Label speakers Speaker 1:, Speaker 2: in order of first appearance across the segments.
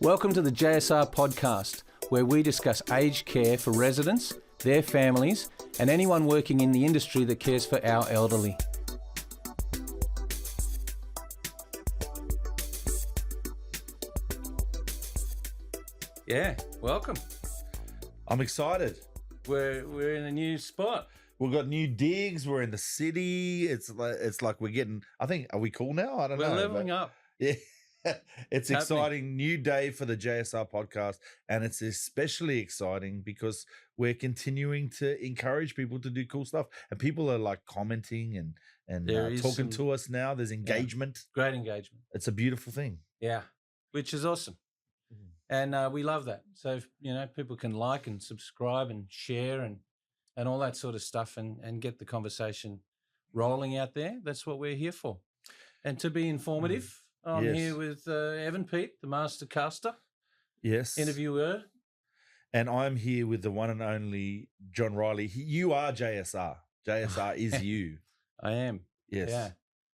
Speaker 1: Welcome to the JSR podcast, where we discuss aged care for residents, their families, and anyone working in the industry that cares for our elderly. Yeah, welcome.
Speaker 2: I'm excited.
Speaker 1: We're in a new spot.
Speaker 2: We've got new digs. We're in the city. It's like we're getting. I think, are we cool now? I don't know.
Speaker 1: We're leveling up.
Speaker 2: Yeah, it's
Speaker 1: Happening.
Speaker 2: exciting. New day for the JSR podcast, and it's especially exciting because we're continuing to encourage people to do cool stuff, and people are like commenting and talking to us now. There's engagement.
Speaker 1: Yeah, great engagement.
Speaker 2: It's a beautiful thing.
Speaker 1: Yeah, which is awesome. And we love that. So, people can like and subscribe and share and all that sort of stuff and get the conversation rolling out there. That's what we're here for. And to be informative, I'm here with Evan Pete, the master caster.
Speaker 2: Yes.
Speaker 1: Interviewer.
Speaker 2: And I'm here with the one and only John Riley. You are JSR. JSR is you.
Speaker 1: I am.
Speaker 2: Yes.
Speaker 1: Yeah.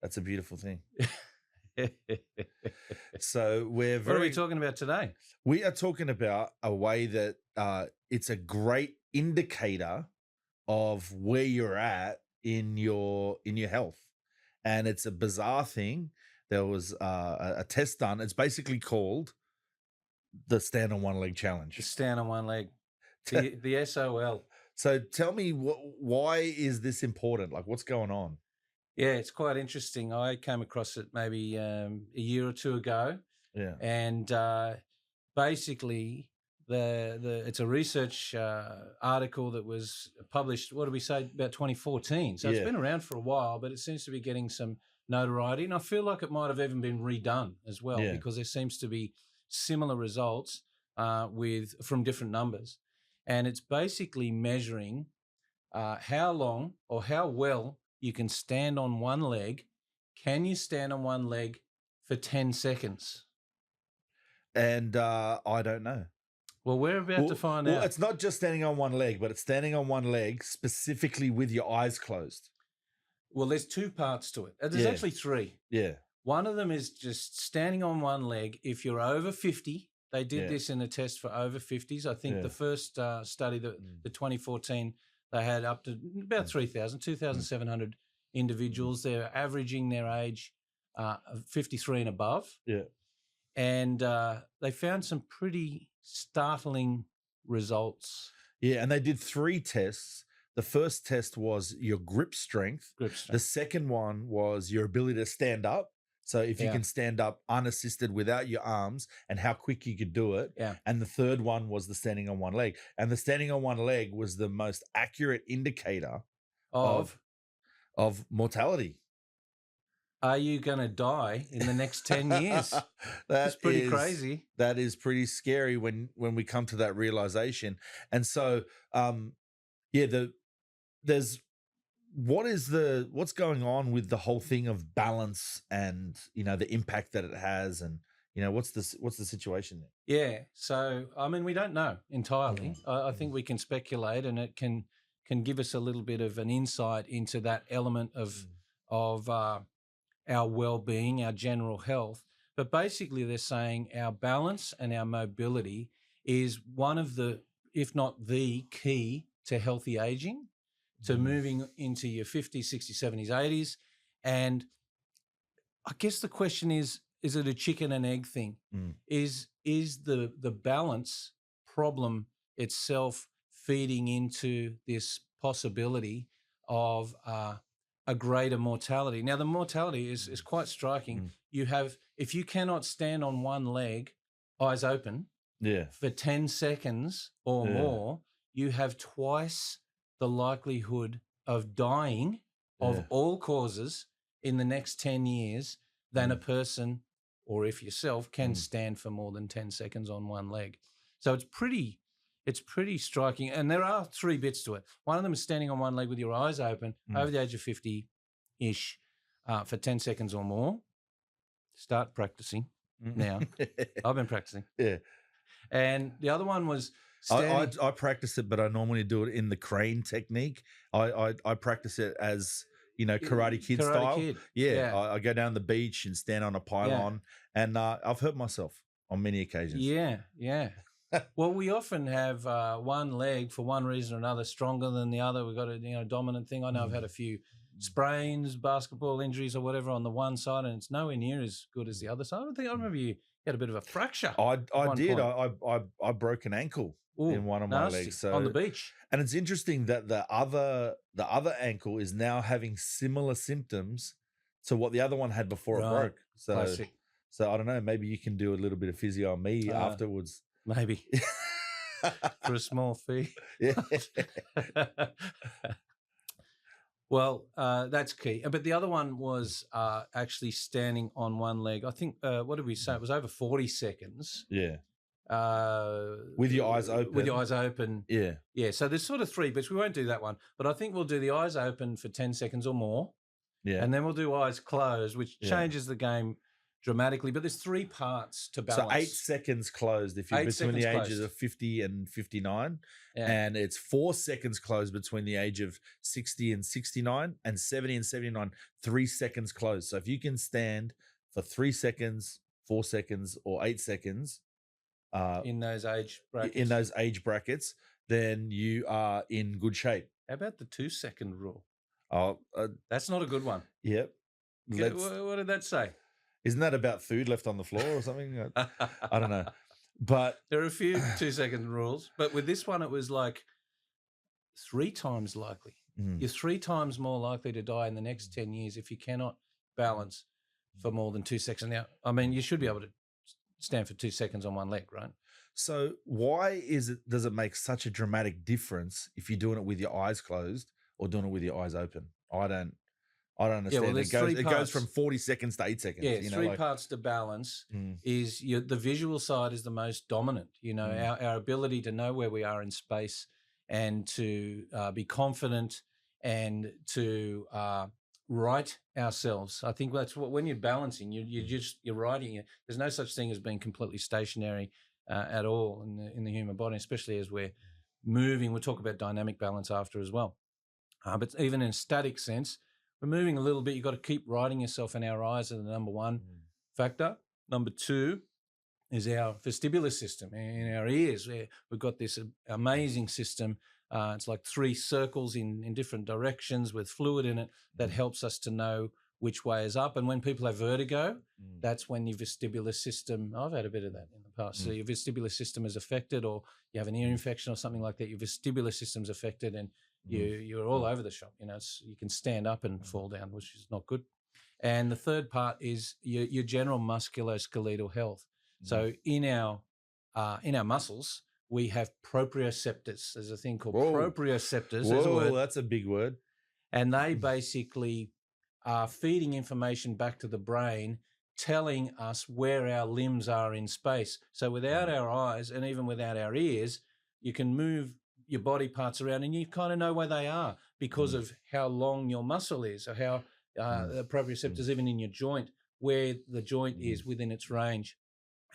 Speaker 2: That's a beautiful thing. So what
Speaker 1: are we talking about today?
Speaker 2: We are talking about a way that it's a great indicator of where you're at in your health, and it's a bizarre thing. There was a test done. It's basically called the Stand on One Leg Challenge.
Speaker 1: The Stand on One Leg, the SOL.
Speaker 2: So tell me, why is this important? Like, what's going on?
Speaker 1: Yeah, it's quite interesting. I came across it maybe a year or two ago.
Speaker 2: Yeah.
Speaker 1: And basically, it's a research article that was published, what did we say, about 2014. So it's been around for a while, but it seems to be getting some notoriety. And I feel like it might have even been redone as well, because there seems to be similar results from different numbers. And it's basically measuring how long or how well you can stand on one leg. Can you stand on one leg for 10 seconds?
Speaker 2: And I don't know.
Speaker 1: Well, we're about to find out.
Speaker 2: It's not just standing on one leg, but it's standing on one leg specifically with your eyes closed.
Speaker 1: Well, there's two parts to it. There's actually three.
Speaker 2: Yeah. One
Speaker 1: of them is just standing on one leg. If you're over 50, they did this in a test for over 50s. I think the first study, the 2014, they had up to about 2,700 individuals. They're averaging their age 53 and above.
Speaker 2: Yeah.
Speaker 1: And they found some pretty startling results.
Speaker 2: Yeah, and they did 3 tests. The first test was your grip strength. The second one was your ability to stand up. So if you can stand up unassisted without your arms, and how quick you could do it.
Speaker 1: Yeah.
Speaker 2: And the third one was the standing on one leg. And the standing on one leg was the most accurate indicator of mortality.
Speaker 1: Are you going to die in the next 10 years? That's pretty crazy.
Speaker 2: That is pretty scary when we come to that realization. And so, what's going on with the whole thing of balance and, the impact that it has, and, what's the situation there?
Speaker 1: Yeah. So, I mean, we don't know entirely. I think we can speculate, and it can give us a little bit of an insight into that element of our well-being, our general health. But basically they're saying our balance and our mobility is one of the, if not the key to healthy aging, to moving into your 50s, 60s, 70s, 80s. And I guess the question is it a chicken and egg thing? Is the balance problem itself feeding into this possibility of a greater mortality? Now, the mortality is quite striking. You have, if you cannot stand on one leg, eyes open, for 10 seconds or more, you have twice the likelihood of dying of all causes in the next 10 years than a person, or if yourself, can stand for more than 10 seconds on one leg. So it's pretty striking. And there are 3 bits to it. One of them is standing on one leg with your eyes open over the age of 50-ish for 10 seconds or more. Start practicing now. I've been practicing.
Speaker 2: Yeah.
Speaker 1: And the other one was
Speaker 2: I practice it, but I normally do it in the crane technique. I practice it as Karate Kid style.
Speaker 1: Kid.
Speaker 2: Yeah. I go down the beach and stand on a pylon, and I've hurt myself. on many occasions.
Speaker 1: Yeah, yeah. Well, we often have one leg for one reason or another stronger than the other. We've got a dominant thing. I know I've had a few sprains, basketball injuries, or whatever on the one side, and it's nowhere near as good as the other side. I remember you had a bit of a fracture.
Speaker 2: I
Speaker 1: one
Speaker 2: did.
Speaker 1: point.
Speaker 2: I broke an ankle
Speaker 1: Ooh,
Speaker 2: in one of my
Speaker 1: nasty.
Speaker 2: legs. So
Speaker 1: On the beach.
Speaker 2: and it's interesting that the other ankle is now having similar symptoms to what the other one had before it
Speaker 1: Right.
Speaker 2: broke.
Speaker 1: Classic.
Speaker 2: So I don't know. Maybe you can do a little bit of physio on me afterwards.
Speaker 1: Maybe for a small fee.
Speaker 2: Yeah.
Speaker 1: Well, that's key. But the other one was actually standing on one leg. I think, what did we say? It was over 40 seconds.
Speaker 2: Yeah.
Speaker 1: With
Speaker 2: your eyes open.
Speaker 1: With your eyes open.
Speaker 2: Yeah.
Speaker 1: Yeah. So there's sort of 3 bits. We won't do that one. But I think we'll do the eyes open for 10 seconds or more.
Speaker 2: Yeah.
Speaker 1: And then we'll do eyes closed, which
Speaker 2: Yeah.
Speaker 1: changes the game dramatically. But there's 3 parts to balance.
Speaker 2: So 8 seconds closed if you're
Speaker 1: 8
Speaker 2: between the
Speaker 1: seconds
Speaker 2: ages
Speaker 1: closed.
Speaker 2: of 50 and 59.
Speaker 1: Yeah.
Speaker 2: And it's 4 seconds closed between the age of 60 and 69, and 70 and 79, 3 seconds closed. So if you can stand for 3 seconds, 4 seconds, or 8 seconds
Speaker 1: in those age brackets.
Speaker 2: then you are in good shape.
Speaker 1: How about the 2-second rule?
Speaker 2: Oh,
Speaker 1: That's not a good one.
Speaker 2: yep.
Speaker 1: What did that say?
Speaker 2: Isn't that about food left on the floor or something? I don't know. But
Speaker 1: there are a few 2-second rules, but with this one, it was like 3 times likely. You're 3 times more likely to die in the next 10 years if you cannot balance for more than 2 seconds. Now, I mean, you should be able to stand for 2 seconds on one leg, right?
Speaker 2: So why does it make such a dramatic difference if you're doing it with your eyes closed or doing it with your eyes open? I don't understand. It goes from 40 seconds to 8 seconds.
Speaker 1: Yeah, 3 parts to balance is the visual side is the most dominant. Our ability to know where we are in space and to be confident and to right ourselves. I think that's what, when you're balancing, you're righting it. There's no such thing as being completely stationary at all in the human body, especially as we're moving. We'll talk about dynamic balance after as well. But even in a static sense, we're moving a little bit. You've got to keep righting yourself, and our eyes are the number 1 factor. Number 2 is our vestibular system in our ears. We've got this amazing system. It's like 3 circles in different directions with fluid in it that helps us to know which way is up. And when people have vertigo, that's when your vestibular system, I've had a bit of that in the past. So your vestibular system is affected, or you have an ear infection or something like that, your vestibular system's affected, and you're all over the shop. You can stand up and fall down, which is not good. And the third part is your general musculoskeletal health. So in our muscles, we have proprioceptors. There's a thing called proprioceptors. There's a word.
Speaker 2: That's a big word.
Speaker 1: And they basically are feeding information back to the brain, telling us where our limbs are in space. So without our eyes and even without our ears, you can move your body parts around and you kind of know where they are because of how long your muscle is, or how the proprioceptors, even in your joint, where the joint is within its range.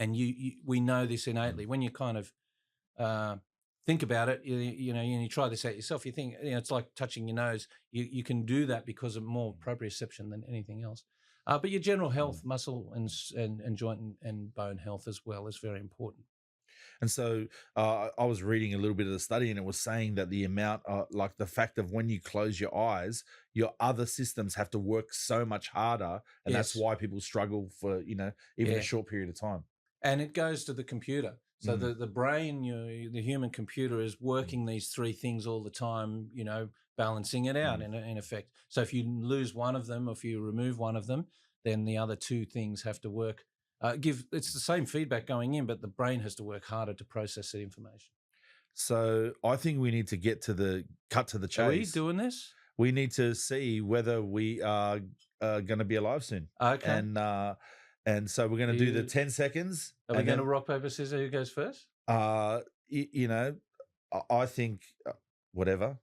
Speaker 1: And we know this innately. When you kind of think about it, you try this out yourself, you think, it's like touching your nose. You can do that because of more proprioception than anything else. But your general health, muscle and joint and bone health as well is very important.
Speaker 2: And so I was reading a little bit of the study, and it was saying that the amount, like the fact of when you close your eyes, your other systems have to work so much harder. And that's why people struggle for, even a short period of time.
Speaker 1: And it goes to the computer. So the brain, the human computer is working these 3 things all the time, balancing it out in effect. So if you lose one of them, or if you remove one of them, then the other 2 things have to work. It's the same feedback going in, but the brain has to work harder to process that information.
Speaker 2: So I think we need to get to the chase.
Speaker 1: Are we doing this?
Speaker 2: We need to see whether we are going to be alive soon.
Speaker 1: Okay.
Speaker 2: And so we're going to do the 10 seconds.
Speaker 1: Are we going to rock, paper, scissors? Who goes first?
Speaker 2: I think whatever,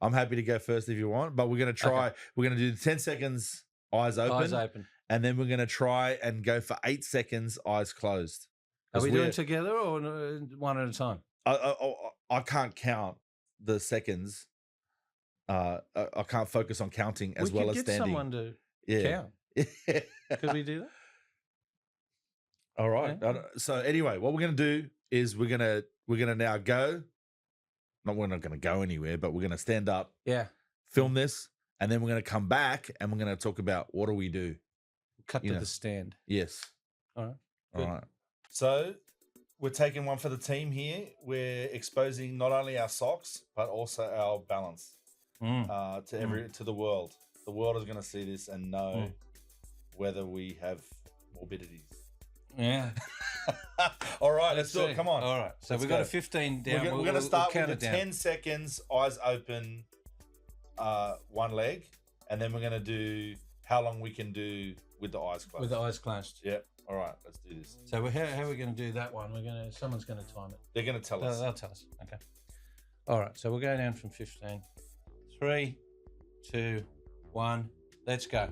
Speaker 2: I'm happy to go first if you want, but we're going to try. Okay. We're going to do the 10 seconds, eyes open. And then we're going to try and go for 8 seconds, eyes closed.
Speaker 1: Are we doing it together or one at a time?
Speaker 2: I can't count the seconds. I can't focus on counting as well as standing.
Speaker 1: We could get someone to count. Could we do that?
Speaker 2: All right.
Speaker 1: Yeah.
Speaker 2: So anyway, what we're gonna do is we're gonna now go. We're not gonna go anywhere, but we're gonna stand up,
Speaker 1: Yeah.
Speaker 2: film this, and then we're gonna come back and we're gonna talk about what do we do.
Speaker 1: Cut
Speaker 2: You
Speaker 1: to
Speaker 2: know.
Speaker 1: the stand.
Speaker 2: Yes.
Speaker 1: All right.
Speaker 2: All
Speaker 1: Good.
Speaker 2: right. So we're taking one for the team here. We're exposing not only our socks but also our balance to the world. The world is going to see this and know whether we have morbidities.
Speaker 1: Yeah.
Speaker 2: All right, let's do it. Come on.
Speaker 1: All right. So
Speaker 2: Let's
Speaker 1: we've got
Speaker 2: go.
Speaker 1: a 15 down.
Speaker 2: We're going to start with the 10 seconds, eyes open, one leg, and then we're going to do how long we can do with the eyes closed.
Speaker 1: With the eyes closed.
Speaker 2: Yep. All right, let's do this.
Speaker 1: So how are we going to do that one? Someone's going to time it.
Speaker 2: They're going to tell us.
Speaker 1: They'll tell us. Okay. All right. So we'll go down from 15. 3, 2, 1. Let's go.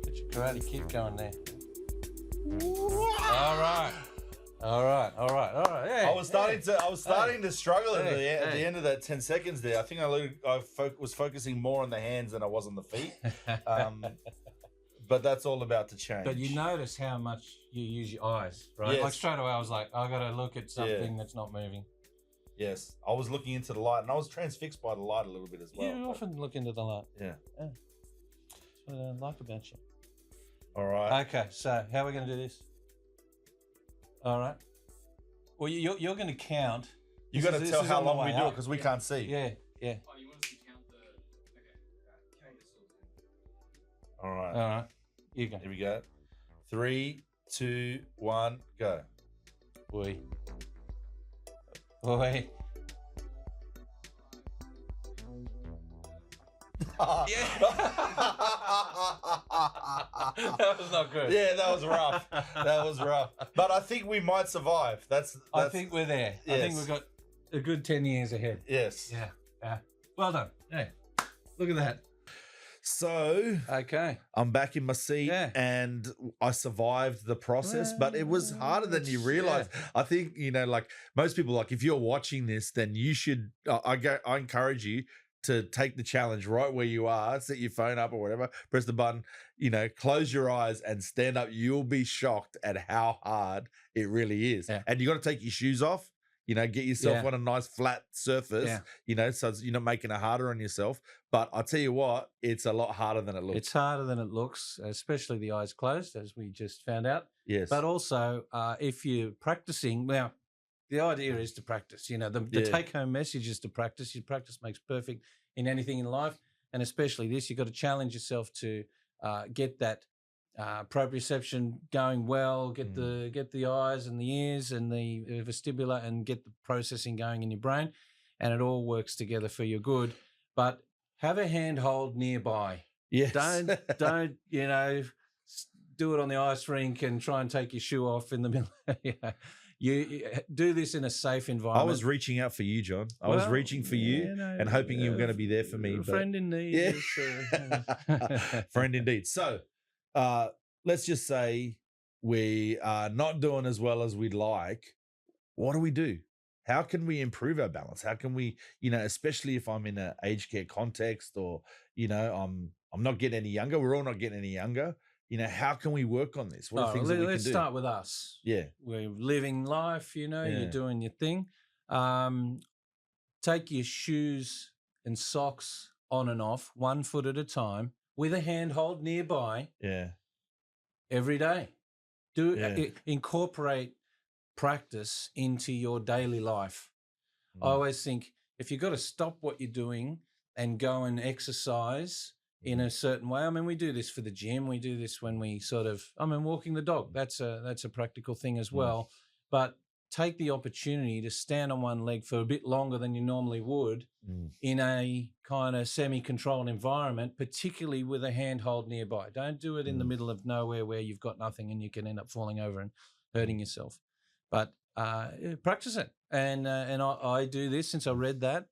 Speaker 1: Get your Karate Kid going there. All right. Yeah,
Speaker 2: I was starting to struggle at the end of that 10 seconds there. I think I was focusing more on the hands than I was on the feet. But that's all about to change.
Speaker 1: But you notice how much you use your eyes, right?
Speaker 2: Yes.
Speaker 1: Like straight away, I was like, I got to look at something that's not moving.
Speaker 2: Yes, I was looking into the light, and I was transfixed by the light a little bit as well.
Speaker 1: You often look into the light.
Speaker 2: Yeah.
Speaker 1: That's what I like about you.
Speaker 2: All right.
Speaker 1: Okay, so how are we going to do this? All right. Well, you're going to count.
Speaker 2: You got to tell how long we do it
Speaker 1: up.
Speaker 2: because we can't see.
Speaker 1: Yeah.
Speaker 3: Oh, you want us to count the... Okay. Can I get still?
Speaker 2: All right.
Speaker 1: All right. You go.
Speaker 2: Here we go. 3, 2, 1, go.
Speaker 1: Boy.
Speaker 2: Yeah.
Speaker 1: That was not good.
Speaker 2: Yeah, that was rough. But I think we might survive.
Speaker 1: I think we're there.
Speaker 2: Yes.
Speaker 1: I think we've got a good 10 years ahead.
Speaker 2: Yes.
Speaker 1: Yeah. Well done. Yeah. Look at that.
Speaker 2: So
Speaker 1: Okay.
Speaker 2: I'm back in my seat and I survived the process, but it was harder than you realize. I think, like most people, like if you're watching this, then you should, I encourage you to take the challenge right where you are, set your phone up or whatever, press the button, close your eyes and stand up. You'll be shocked at how hard it really is.
Speaker 1: Yeah.
Speaker 2: And you got to take your shoes off. Get yourself on a nice flat surface, so you're not making it harder on yourself. But I'll tell you what, it's a lot harder than it looks.
Speaker 1: It's harder than it looks, especially the eyes closed, as we just found out.
Speaker 2: Yes.
Speaker 1: But also, if you're practicing, now, the idea is to practice. The take-home message is to practice. Your practice makes perfect in anything in life, and especially this. You've got to challenge yourself to get that proprioception going well, get the eyes and the ears and the vestibular, and get the processing going in your brain, and it all works together for your good. But have a handhold nearby.
Speaker 2: Yes.
Speaker 1: Don't do it on the ice rink and try and take your shoe off in the middle. You do this in a safe environment.
Speaker 2: I was reaching out for you, John. I was reaching for you and hoping you were going to be there for me.
Speaker 1: Friend in need.
Speaker 2: Yeah. Friend indeed. So let's just say we are not doing as well as we'd like. What do we do? How can we improve our balance? How can we, especially if I'm in an aged care context or, I'm not getting any younger. We're all not getting any younger. How can we work on this? What are things that we can do?
Speaker 1: Let's start with us.
Speaker 2: Yeah.
Speaker 1: We're living life, you're doing your thing. Take your shoes and socks on and off, 1 foot at a time, with a handhold nearby.
Speaker 2: Yeah.
Speaker 1: Every day. Incorporate practice into your daily life. I always think if you've got to stop what you're doing and go and exercise in a certain way. I mean, we do this for the gym. We do this when we walking the dog. That's a practical thing as well. But take the opportunity to stand on one leg for a bit longer than you normally would in a kind of semi-controlled environment, particularly with a handhold nearby. Don't do it in the middle of nowhere where you've got nothing and you can end up falling over and hurting yourself. But practice it. And I do this since I read that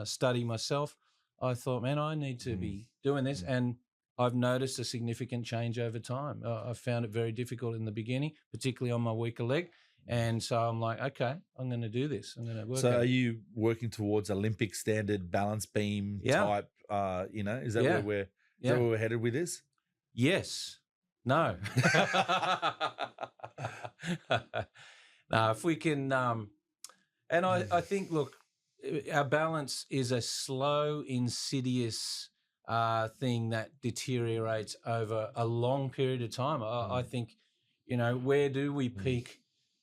Speaker 1: study myself. I thought, man, I need to be doing this. And I've noticed a significant change over time. I found it very difficult in the beginning, particularly on my weaker leg. And so I'm like, okay, I'm going to do this. I'm going to work.
Speaker 2: So
Speaker 1: at
Speaker 2: are
Speaker 1: it.
Speaker 2: you working towards Olympic standard balance beam
Speaker 1: Yeah.
Speaker 2: type? Is that
Speaker 1: Yeah.
Speaker 2: where
Speaker 1: Yeah.
Speaker 2: we're headed with this?
Speaker 1: Yes. No. No, if we can, and I think, look, our balance is a slow, insidious thing that deteriorates over a long period of time. I think, where do we peak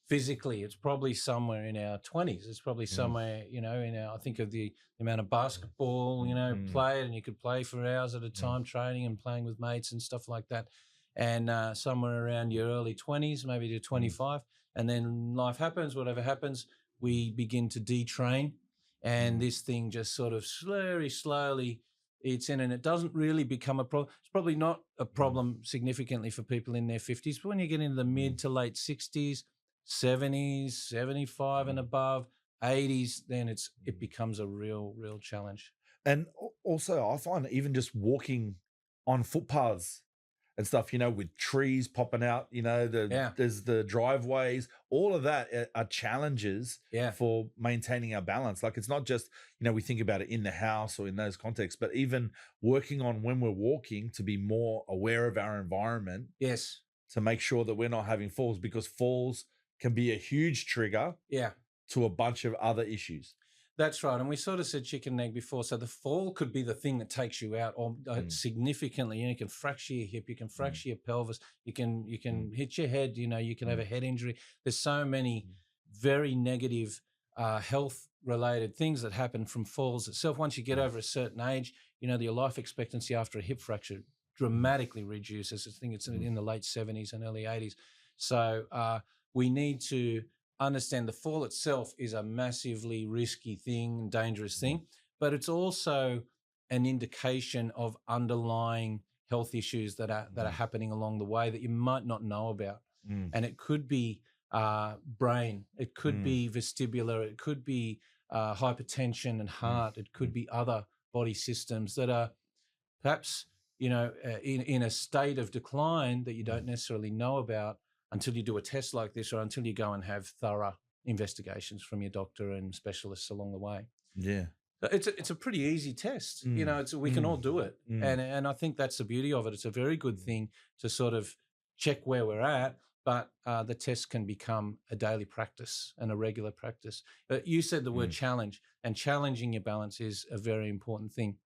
Speaker 1: physically? It's probably somewhere in our 20s. It's probably somewhere, I think of the amount of basketball, played, and you could play for hours at a time training and playing with mates and stuff like that. And somewhere around your early 20s, maybe to 25. And then life happens, whatever happens, we begin to detrain. And this thing just sort of slowly eats in, and it doesn't really become a problem. It's probably not a problem significantly for people in their 50s, but when you get into the mid to late 60s, 70s, 75 and above, 80s, then it becomes a real challenge.
Speaker 2: And also, I find even just walking on footpaths and stuff, with trees popping out, there's the driveways, all of that are challenges for maintaining our balance. Like, it's not just, we think about it in the house or in those contexts, but even working on when we're walking to be more aware of our environment.
Speaker 1: Yes.
Speaker 2: To make sure that we're not having falls, because falls can be a huge trigger to a bunch of other issues.
Speaker 1: That's right. And we sort of said chicken and egg before. So the fall could be the thing that takes you out or significantly. You can fracture your hip, you can fracture your pelvis, you can hit your head, you can have a head injury. There's so many very negative health related things that happen from falls itself. Once you get over a certain age, your life expectancy after a hip fracture dramatically reduces. I think it's in the late 70s and early 80s. So we need to understand the fall itself is a massively risky thing, dangerous thing, but it's also an indication of underlying health issues that are happening along the way that you might not know about. And it could be brain, it could be vestibular, it could be hypertension and heart, it could be other body systems that are perhaps in a state of decline that you don't necessarily know about until you do a test like this, or until you go and have thorough investigations from your doctor and specialists along the way.
Speaker 2: Yeah.
Speaker 1: It's a pretty easy test. We can all do it. And I think that's the beauty of it. It's a very good thing to sort of check where we're at, but the test can become a daily practice and a regular practice. You said the word challenge, and challenging your balance is a very important thing.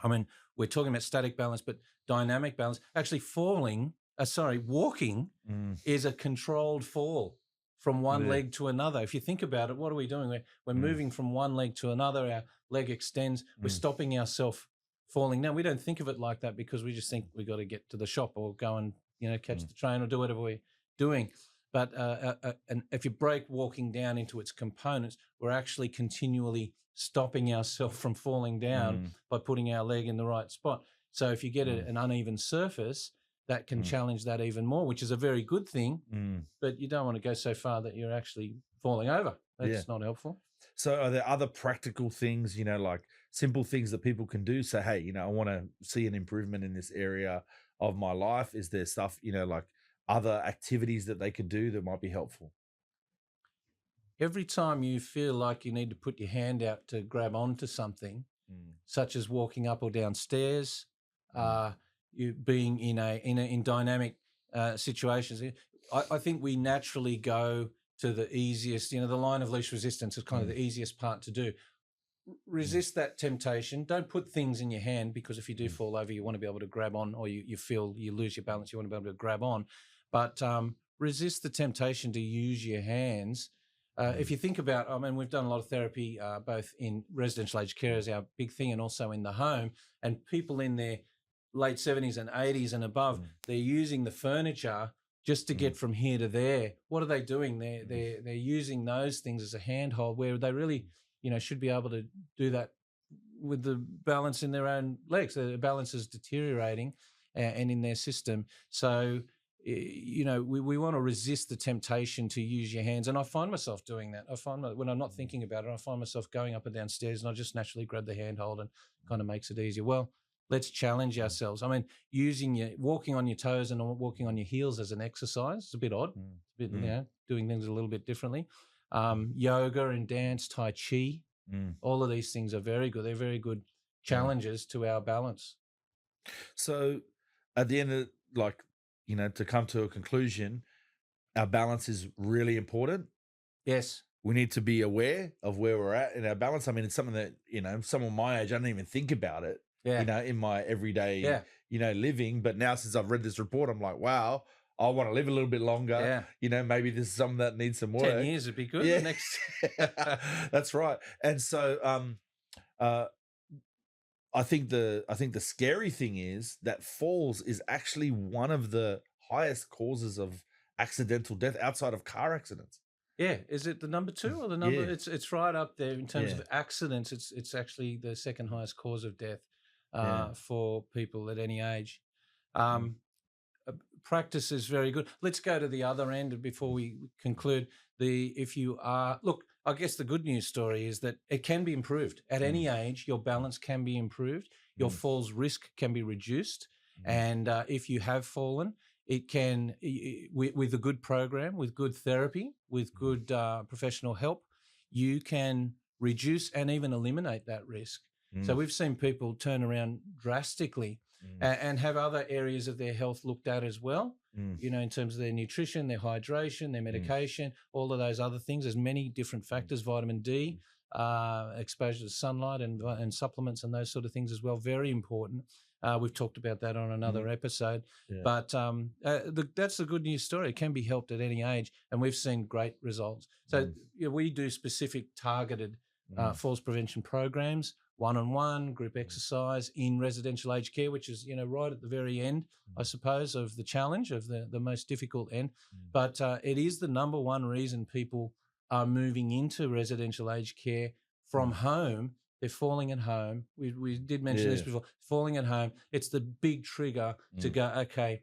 Speaker 1: I mean, we're talking about static balance, but dynamic balance, actually walking is a controlled fall from one leg to another. If you think about it, what are we doing? We're moving from one leg to another. Our leg extends. We're stopping ourselves falling. Now, we don't think of it like that because we just think we got to get to the shop or go and catch the train or do whatever we're doing. But and if you break walking down into its components, we're actually continually stopping ourselves from falling down by putting our leg in the right spot. So if you get an uneven surface, that can challenge that even more, which is a very good thing, but you don't want to go so far that you're actually falling over. That's not helpful.
Speaker 2: So are there other practical things, like simple things that people can do? So, hey, I want to see an improvement in this area of my life. Is there stuff, like other activities that they could do that might be helpful?
Speaker 1: Every time you feel like you need to put your hand out to grab onto something, such as walking up or down stairs, you being in dynamic situations, I think we naturally go to the easiest. The line of least resistance is kind of the easiest part to do. Resist that temptation. Don't put things in your hand, because if you do fall over, you want to be able to grab on, or you feel you lose your balance, you want to be able to grab on. But resist the temptation to use your hands. If you think about, we've done a lot of therapy, both in residential aged care as our big thing, and also in the home, and people in their late 70s and 80s and above, they're using the furniture just to get from here to there. What are they doing? They're using those things as a handhold, where they really, should be able to do that with the balance in their own legs. The balance is deteriorating and in their system. So, we want to resist the temptation to use your hands. And I find myself doing that. I find when I'm not thinking about it, I find myself going up and down stairs, and I just naturally grab the handhold, and kind of makes it easier. Well, let's challenge ourselves. I mean, walking on your toes and walking on your heels as an exercise, it's a bit odd. It's a bit, doing things a little bit differently. Yoga and dance, Tai Chi, all of these things are very good. They're very good challenges to our balance.
Speaker 2: So at the end of, to come to a conclusion, our balance is really important.
Speaker 1: Yes.
Speaker 2: We need to be aware of where we're at in our balance. I mean, it's something that, someone my age, I don't even think about it, in my everyday, living. But now since I've read this report, I'm like, wow, I want to live a little bit longer.
Speaker 1: Yeah.
Speaker 2: Maybe this is something that needs some work.
Speaker 1: 10 years would be good.
Speaker 2: Yeah.
Speaker 1: The next.
Speaker 2: That's right. And so I think the scary thing is that falls is actually one of the highest causes of accidental death outside of car accidents.
Speaker 1: Yeah, is it the number 2 or the number?
Speaker 2: Yeah.
Speaker 1: It's right up there in terms of accidents. It's actually the second highest cause of death for people at any age. Practice is very good. Let's go to the other end before we conclude. I guess the good news story is that it can be improved at any age. Your balance can be improved. Your falls risk can be reduced, and if you have fallen, it can, with a good program, with good therapy, with good professional help, you can reduce and even eliminate that risk. So we've seen people turn around drastically and have other areas of their health looked at as well, in terms of their nutrition, their hydration, their medication, all of those other things. There's many different factors, vitamin D, exposure to sunlight and supplements and those sort of things as well, very important. We've talked about that on another episode, but that's the good news story. It can be helped at any age, and we've seen great results. So we do specific targeted falls prevention programs, one-on-one group exercise in residential aged care, which is right at the very end, I suppose, of the challenge, of the most difficult end. But it is the number one reason people are moving into residential aged care from home. They're falling at home. We did mention this before. Falling at home, it's the big trigger to go, okay,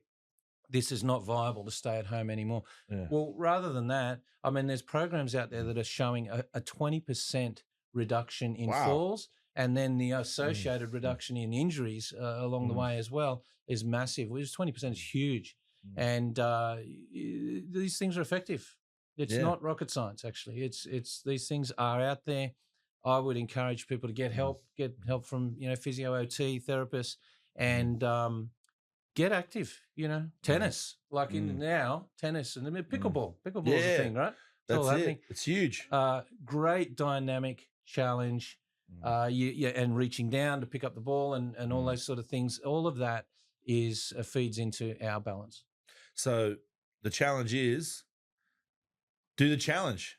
Speaker 1: this is not viable to stay at home anymore. Yeah. Well, rather than that, I mean, there's programs out there that are showing a 20% reduction in falls, and then the associated reduction in injuries along the way as well is massive. Which 20% is huge, and these things are effective. It's not rocket science, actually. It's these things are out there. I would encourage people to get help from physio, OT, therapists, and get active. Tennis, tennis and pickleball. Pickleball is a thing, right?
Speaker 2: That's it. It's huge.
Speaker 1: Great dynamic challenge. And reaching down to pick up the ball and all those sort of things. All of that feeds into our balance.
Speaker 2: So the challenge is do the challenge.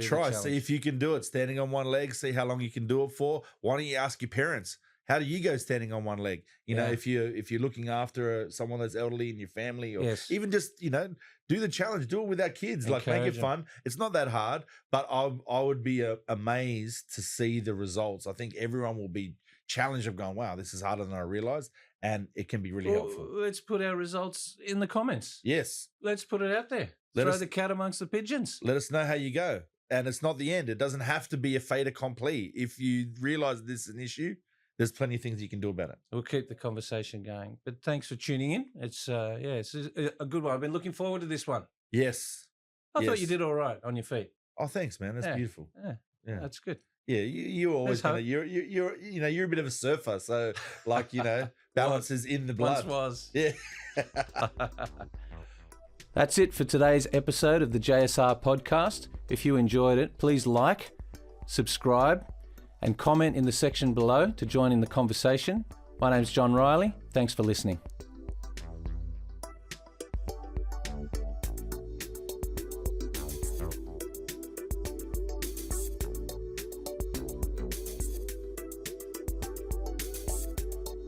Speaker 2: Try, see if you can do it. Standing on one leg, see how long you can do it for. Why don't you ask your parents? How do you go standing on one leg? If you're looking after someone that's elderly in your family, or even just do the challenge. Do it with our kids. Make it fun. It's not that hard, but I would be amazed to see the results. I think everyone will be challenged of going, wow, this is harder than I realized, and it can be really helpful.
Speaker 1: Let's put our results in the comments.
Speaker 2: Yes,
Speaker 1: let's put it out there. Throw the cat amongst the pigeons.
Speaker 2: Let us know how you go. And it's not the end. It doesn't have to be a fait accompli. If you realize this is an issue, there's plenty of things you can do about it.
Speaker 1: We'll keep the conversation going. But thanks for tuning in. It's it's a good one. I've been looking forward to this one.
Speaker 2: Yes.
Speaker 1: I thought you did all right on your feet.
Speaker 2: Oh, thanks, man. That's beautiful.
Speaker 1: Yeah, that's good.
Speaker 2: Yeah, you're always you're a bit of a surfer, so balance is in the blood.
Speaker 1: Once was.
Speaker 2: Yeah.
Speaker 1: That's it for today's episode of the JSR podcast. If you enjoyed it, please like, subscribe, and comment in the section below to join in the conversation. My name's John Riley. Thanks for listening.